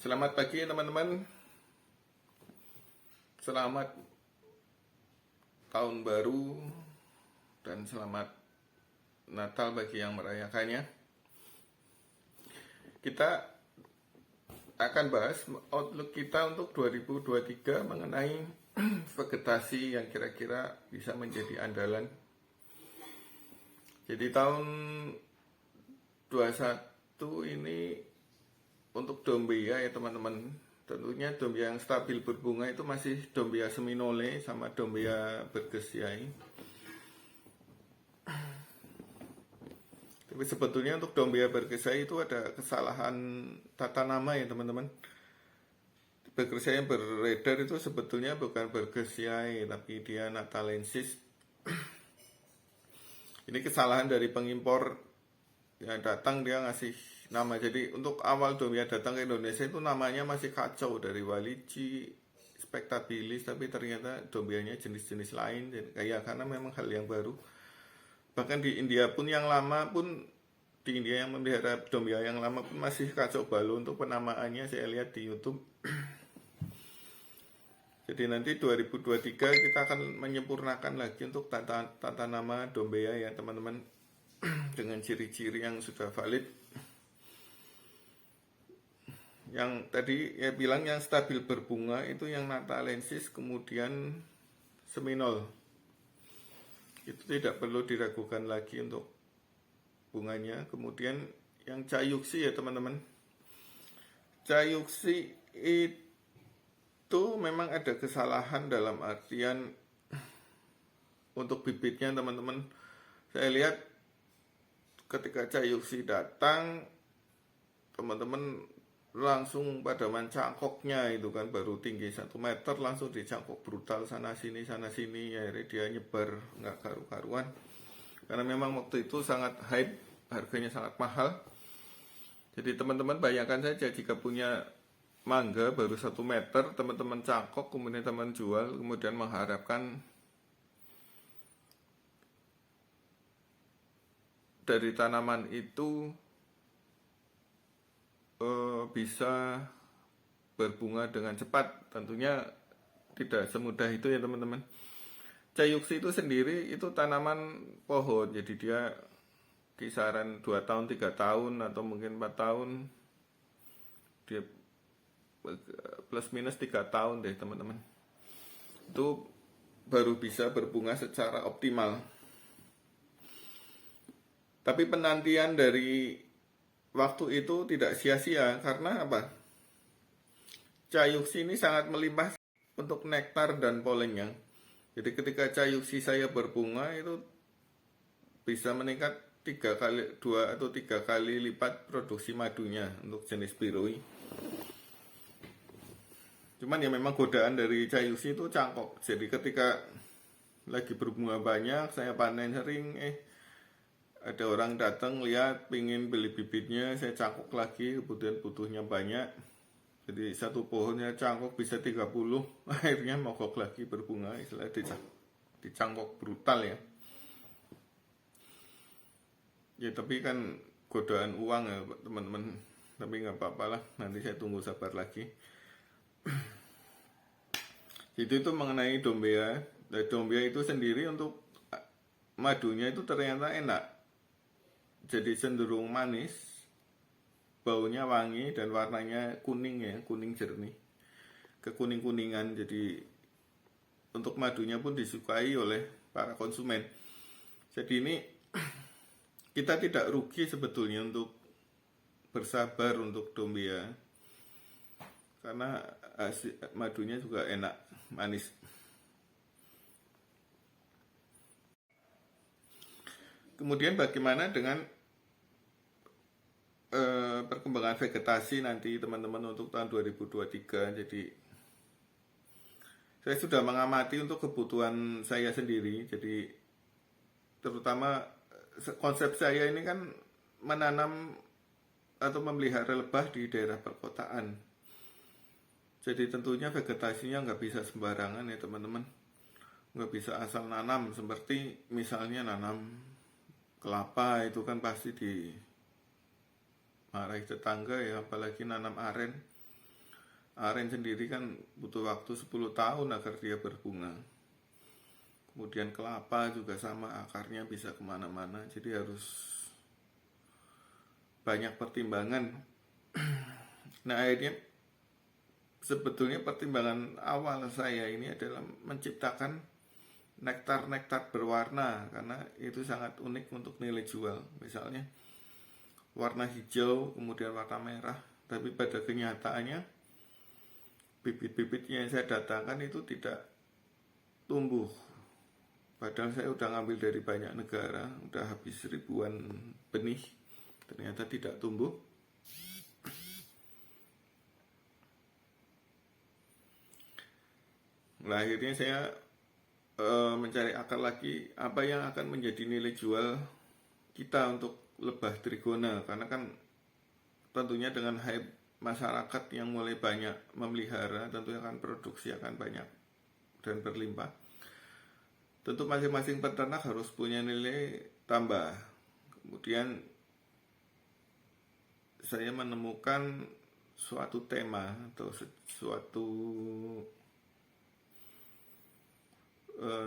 Selamat pagi teman-teman. Selamat tahun baru dan selamat Natal bagi yang merayakannya. Kita akan bahas outlook kita untuk 2023 mengenai vegetasi yang kira-kira bisa menjadi andalan. Jadi tahun 21 ini untuk Dombia ya teman-teman, tentunya Dombia yang stabil berbunga itu masih Dombia seminole sama Dombia bergesiai. Tapi sebetulnya untuk Dombia bergesiai itu ada kesalahan tata nama ya teman-teman. Bergesiai yang beredar itu sebetulnya bukan bergesiai, tapi dia natalensis. Ini kesalahan dari pengimpor yang datang, dia ngasih nama. Jadi untuk awal Dombia datang ke Indonesia itu namanya masih kacau, dari Waliji, Spectabilis, tapi ternyata Dombianya jenis-jenis lain. Kayak karena memang hal yang baru. Bahkan di India pun yang lama pun, di India yang memelihara Dombia yang lama pun masih kacau balau untuk penamaannya, saya lihat di YouTube. Jadi nanti 2023 kita akan menyempurnakan lagi untuk tata nama Dombia ya teman-teman, dengan ciri-ciri yang sudah valid. Yang tadi ya bilang yang stabil berbunga itu yang natalensis, kemudian seminole. Itu tidak perlu diragukan lagi untuk bunganya. Kemudian yang Cayuxi ya teman-teman. Cayuxi itu memang ada kesalahan dalam artian untuk bibitnya teman-teman. Saya lihat ketika Cayuxi datang, teman-teman langsung pada mencangkoknya itu kan, baru tinggi 1 meter langsung dicangkok brutal sana sini ya, dia nyebar nggak karu-karuan karena memang waktu itu sangat hype, harganya sangat mahal. Jadi teman-teman bayangkan saja jika punya mangga baru 1 meter, teman-teman cangkok kemudian teman jual, kemudian mengharapkan dari tanaman itu bisa berbunga dengan cepat. Tentunya tidak semudah itu ya teman-teman. Cayuxi itu sendiri itu tanaman pohon, jadi dia kisaran 2 tahun, 3 tahun atau mungkin 4 tahun, dia plus minus 3 tahun deh teman-teman, itu baru bisa berbunga secara optimal. Tapi penantian dari waktu itu tidak sia-sia, karena apa? Cayuxi ini sangat melimpah untuk nektar dan polennya. Jadi ketika Cayuxi saya berbunga itu bisa meningkat 2 atau 3 kali lipat produksi madunya untuk jenis birui. Cuman ya memang godaan dari Cayuxi itu cangkok. Jadi ketika lagi berbunga banyak, saya panen sering, ada orang datang lihat pingin beli bibitnya, saya cangkok lagi, kemudian butuhnya banyak, jadi satu pohonnya cangkok bisa 30, akhirnya mogok lagi berbunga, istilah dicangkok brutal ya. Ya tapi kan godaan uang ya teman-teman, tapi nggak apa-apa lah, nanti saya tunggu sabar lagi. Itu mengenai Dombia. Dari Dombia itu sendiri untuk madunya itu ternyata enak. Jadi cenderung manis, baunya wangi dan warnanya kuning ya, kuning jernih, kekuning-kuningan. Jadi untuk madunya pun disukai oleh para konsumen. Jadi ini kita tidak rugi sebetulnya untuk bersabar untuk Dombia, karena madunya juga enak, manis. Kemudian bagaimana dengan perkembangan vegetasi nanti teman-teman untuk tahun 2023. Jadi saya sudah mengamati untuk kebutuhan saya sendiri. Jadi terutama konsep saya ini kan menanam atau memelihara lebah di daerah perkotaan. Jadi tentunya vegetasinya nggak bisa sembarangan ya teman-teman. Nggak bisa asal nanam, seperti misalnya nanam kelapa itu kan pasti di marahi tetangga ya, apalagi nanam aren. Aren sendiri kan butuh waktu 10 tahun agar dia berbunga. Kemudian kelapa juga sama, akarnya bisa kemana-mana, jadi harus banyak pertimbangan. Nah akhirnya sebetulnya pertimbangan awal saya ini adalah menciptakan nektar-nektar berwarna, karena itu sangat unik untuk nilai jual. Misalnya warna hijau kemudian warna merah, tapi pada kenyataannya bibit-bibit yang saya datangkan itu tidak tumbuh. Padahal saya udah ngambil dari banyak negara, udah habis ribuan benih, ternyata tidak tumbuh. Nah, akhirnya saya mencari akal lagi apa yang akan menjadi nilai jual kita untuk lebah trigona, karena kan tentunya dengan hype masyarakat yang mulai banyak memelihara, tentunya akan produksi akan banyak dan berlimpah. Tentu masing-masing peternak harus punya nilai tambah. Kemudian saya menemukan suatu tema atau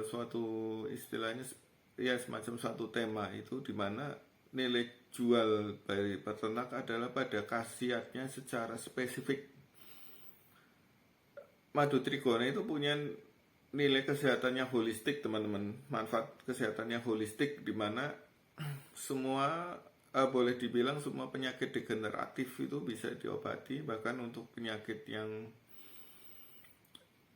suatu istilahnya ya semacam suatu tema itu, di mana nilai jual dari peternak adalah pada khasiatnya secara spesifik. Madu trigona itu punya nilai kesehatannya holistik, teman-teman. Manfaat kesehatannya holistik, di mana semua boleh dibilang semua penyakit degeneratif itu bisa diobati, bahkan untuk penyakit yang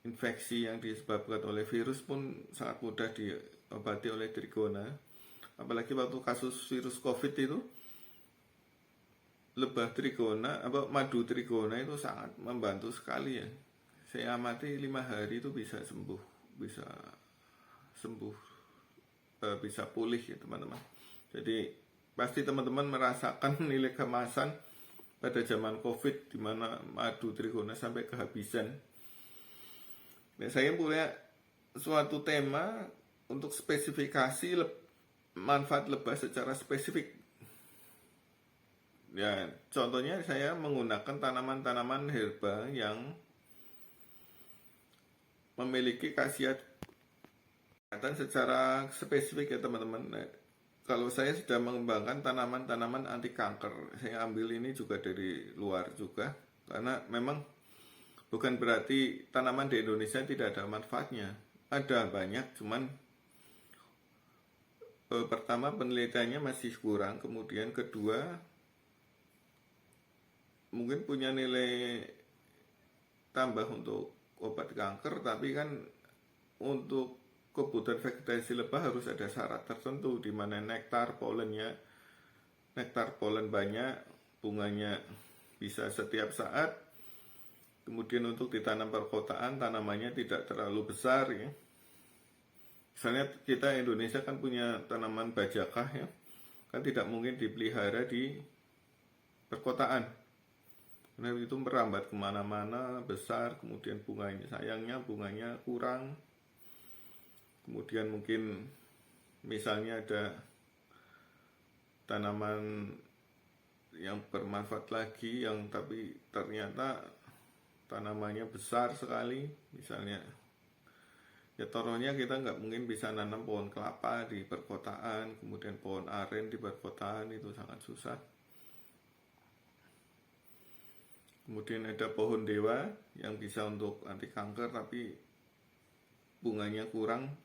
infeksi yang disebabkan oleh virus pun sangat mudah diobati oleh trigona. Apalagi waktu kasus virus COVID itu, lebah trigona, madu trigona itu sangat membantu sekali ya. Saya amati 5 hari itu bisa sembuh, bisa pulih ya teman-teman. Jadi pasti teman-teman merasakan nilai kemasan pada zaman COVID, di mana madu trigona sampai kehabisan. Nah, saya punya suatu tema untuk spesifikasi manfaat lebah secara spesifik. Ya, contohnya saya menggunakan tanaman-tanaman herba yang memiliki khasiat secara spesifik ya teman-teman. Nah, kalau saya sudah mengembangkan tanaman-tanaman anti kanker, saya ambil ini juga dari luar juga, karena memang bukan berarti tanaman di Indonesia tidak ada manfaatnya. Ada banyak, cuman pertama penelitiannya masih kurang, kemudian kedua mungkin punya nilai tambah untuk obat kanker, tapi kan untuk kebutuhan vegetasi lebah harus ada syarat tertentu, di mana nektar polen banyak, bunganya bisa setiap saat. Kemudian untuk ditanam perkotaan, tanamannya tidak terlalu besar ya. Misalnya kita Indonesia kan punya tanaman bajakah ya, kan tidak mungkin dipelihara di perkotaan. Nah itu merambat kemana-mana, besar, kemudian bunganya kurang. Kemudian mungkin misalnya ada tanaman yang bermanfaat lagi, yang tapi ternyata tanamannya besar sekali. Misalnya ya contohnya kita nggak mungkin bisa nanam pohon kelapa di perkotaan, kemudian pohon aren di perkotaan, itu sangat susah. Kemudian ada pohon dewa yang bisa untuk anti kanker, tapi bunganya kurang,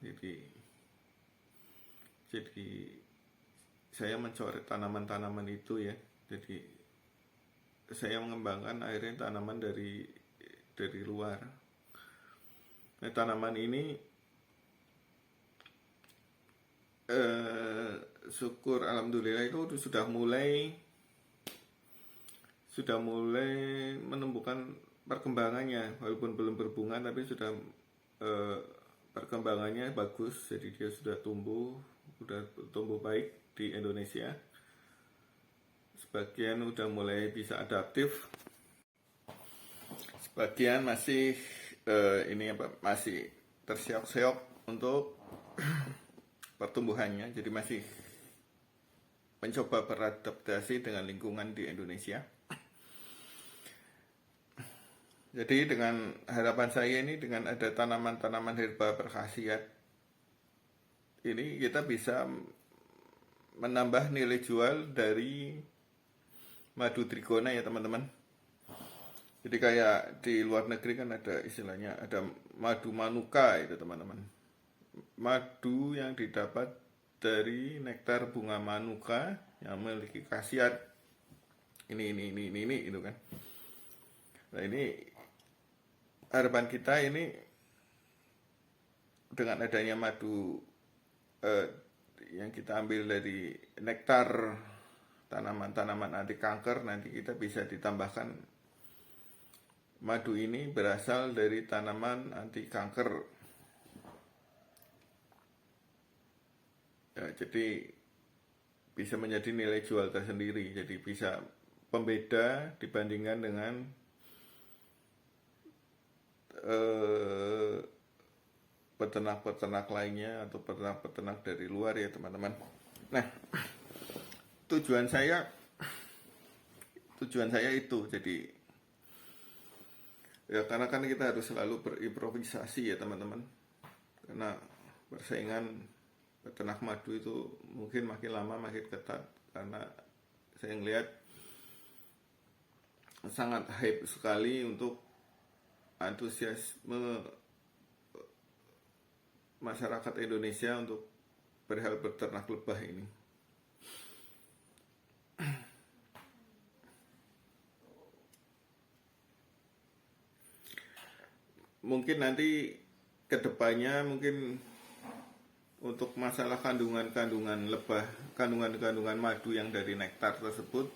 jadi saya mencoret tanaman-tanaman itu ya. Jadi saya mengembangkan akhirnya tanaman dari luar. Nah, tanaman ini syukur alhamdulillah itu sudah mulai menemukan perkembangannya, walaupun belum berbunga tapi sudah perkembangannya bagus. Jadi dia sudah tumbuh baik di Indonesia. Sebagian udah mulai bisa adaptif, sebagian masih masih terseok-seok untuk pertumbuhannya, jadi masih mencoba beradaptasi dengan lingkungan di Indonesia. Jadi dengan harapan saya ini, dengan ada tanaman-tanaman herba berkhasiat ini, kita bisa menambah nilai jual dari madu trigona ya teman-teman. Jadi kayak di luar negeri kan ada istilahnya, ada madu manuka itu teman-teman. Madu yang didapat dari nektar bunga manuka yang memiliki khasiat ini itu kan. Nah ini harapan kita ini, dengan adanya madu yang kita ambil dari nektar tanaman-tanaman anti kanker, nanti kita bisa ditambahkan madu ini berasal dari tanaman anti kanker. Ya, jadi bisa menjadi nilai jual tersendiri. Jadi bisa pembeda dibandingkan dengan peternak-peternak lainnya atau peternak-peternak dari luar ya teman-teman. Nah, tujuan saya itu, jadi ya karena kan kita harus selalu berimprovisasi ya teman-teman, karena persaingan peternak madu itu mungkin makin lama makin ketat, karena saya ngelihat sangat hype sekali untuk antusiasme masyarakat Indonesia untuk perihal beternak lebah ini. Mungkin nanti kedepannya mungkin untuk masalah kandungan lebah, kandungan madu yang dari nektar tersebut,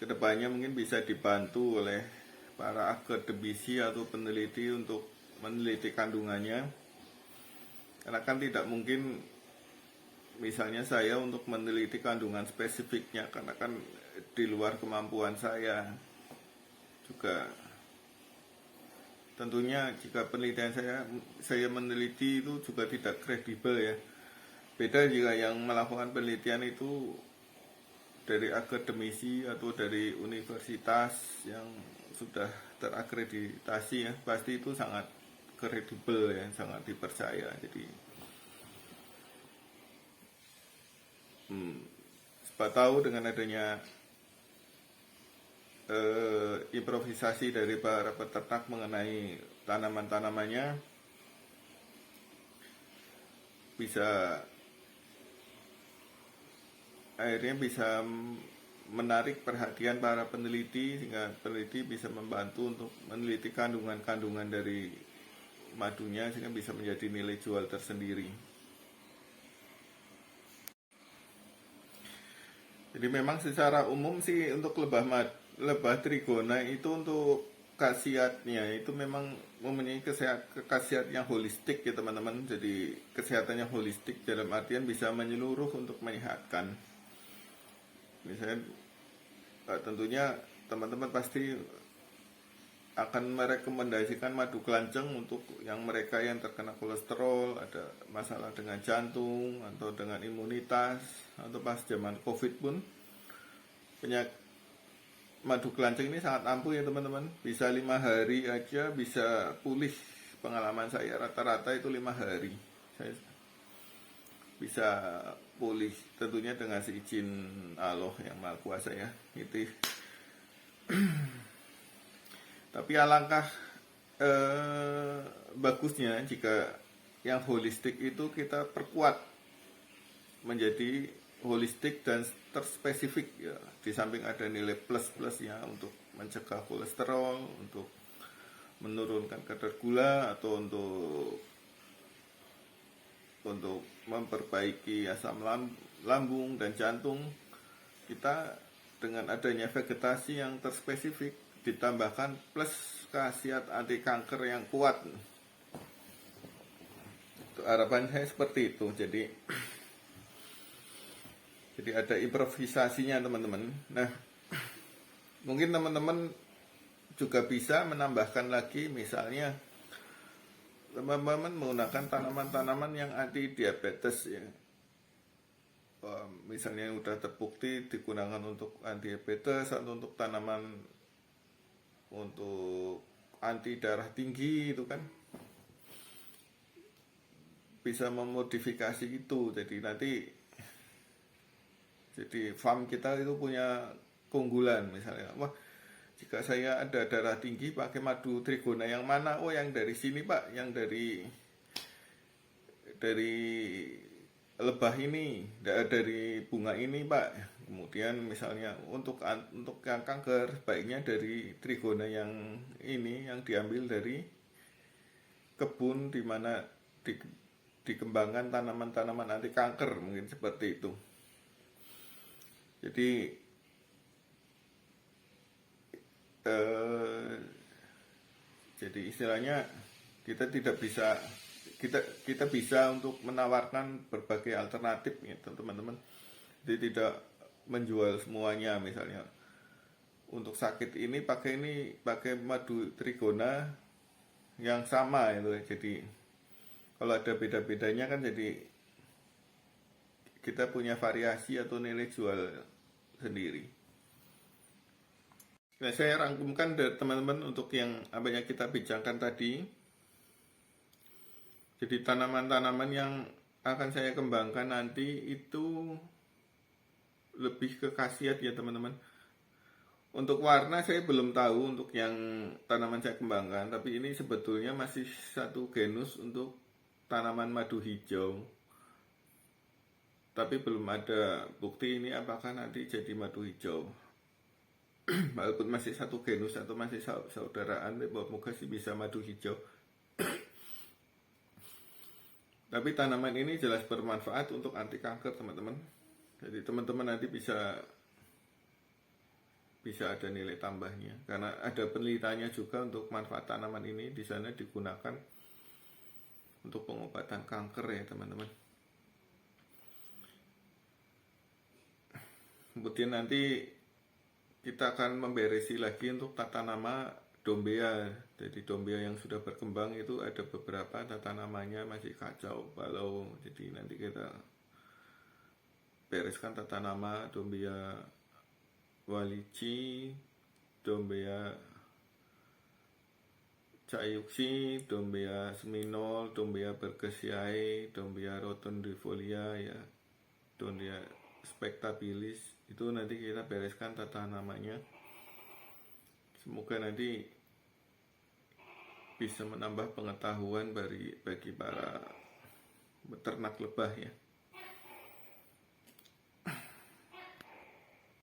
kedepannya mungkin bisa dibantu oleh para akademisi atau peneliti untuk meneliti kandungannya. Karena kan tidak mungkin misalnya saya untuk meneliti kandungan spesifiknya, karena kan di luar kemampuan saya juga. Tentunya jika penelitian saya meneliti itu juga tidak kredibel ya. Beda jika yang melakukan penelitian itu dari akademisi atau dari universitas yang sudah terakreditasi ya, pasti itu sangat kredibel ya, sangat dipercaya. Jadi siapa tahu dengan adanya improvisasi dari para peternak mengenai tanaman-tanamannya, bisa akhirnya bisa menarik perhatian para peneliti, sehingga peneliti bisa membantu untuk meneliti kandungan-kandungan dari madunya, sehingga bisa menjadi nilai jual tersendiri. Jadi memang secara umum sih untuk lebah trigona itu untuk khasiatnya itu memang mempunyai khasiat yang holistik ya teman-teman. Jadi kesehatannya holistik dalam artian bisa menyeluruh untuk menyehatkan. Misalnya tentunya teman-teman pasti akan merekomendasikan madu kelanceng untuk yang mereka yang terkena kolesterol, ada masalah dengan jantung atau dengan imunitas, atau pas zaman COVID pun madu kelanceng ini sangat ampuh ya teman-teman. Bisa 5 hari aja bisa pulih. Pengalaman saya rata-rata itu 5 hari saya bisa pulih, tentunya dengan seizin Allah yang Maha Kuasa ya. Itu tapi alangkah bagusnya jika yang holistik itu kita perkuat menjadi holistik dan terspesifik ya. Di samping ada nilai plus-plusnya untuk mencegah kolesterol, untuk menurunkan kadar gula, atau untuk memperbaiki asam lambung dan jantung. Kita dengan adanya vegetasi yang terspesifik ditambahkan plus khasiat anti kanker yang kuat. Harapan saya seperti itu. Jadi ada improvisasinya teman-teman. Nah, mungkin teman-teman juga bisa menambahkan lagi, misalnya teman-teman menggunakan tanaman-tanaman yang anti diabetes ya. Misalnya yang sudah terbukti digunakan untuk anti diabetes atau untuk tanaman untuk anti darah tinggi itu kan bisa memodifikasi itu. Jadi farm kita itu punya keunggulan, misalnya wah, jika saya ada darah tinggi pakai madu trigona yang mana? Oh, yang dari sini Pak, yang dari lebah ini, dari bunga ini Pak. Kemudian misalnya untuk yang kanker, baiknya dari trigona yang ini, yang diambil dari kebun di mana dikembangkan tanaman-tanaman anti kanker, mungkin seperti itu. Jadi istilahnya kita tidak bisa kita bisa untuk menawarkan berbagai alternatif gitu teman-teman. Jadi tidak menjual semuanya, misalnya untuk sakit ini pakai madu trigona yang sama itu. Jadi kalau ada beda-bedanya kan, jadi kita punya variasi atau nilai jual sendiri. Nah, saya rangkumkan dari teman-teman untuk yang apa yang kita bincangkan tadi. Jadi tanaman-tanaman yang akan saya kembangkan nanti itu lebih ke khasiat ya teman-teman. Untuk warna saya belum tahu untuk yang tanaman saya kembangkan, tapi ini sebetulnya masih satu genus untuk tanaman madu hijau. Tapi belum ada bukti ini apakah nanti jadi madu hijau. Walaupun masih satu genus atau masih saudaraan, moga sih bisa madu hijau. Tapi tanaman ini jelas bermanfaat untuk anti kanker teman-teman. Jadi teman-teman nanti bisa ada nilai tambahnya, karena ada penelitiannya juga untuk manfaat tanaman ini. Di sana digunakan untuk pengobatan kanker ya teman-teman. Kemudian nanti kita akan memberesi lagi untuk tata nama dombea. Jadi dombea yang sudah berkembang itu ada beberapa tata namanya masih kacau balau. Jadi nanti kita bereskan tata nama dombea walici, dombea cayuksi, dombea seminol, dombea bergesiae, dombea rotundifolia ya, dombea spectabilis. Itu nanti kita bereskan tata namanya. Semoga nanti bisa menambah pengetahuan bagi para peternak lebah ya.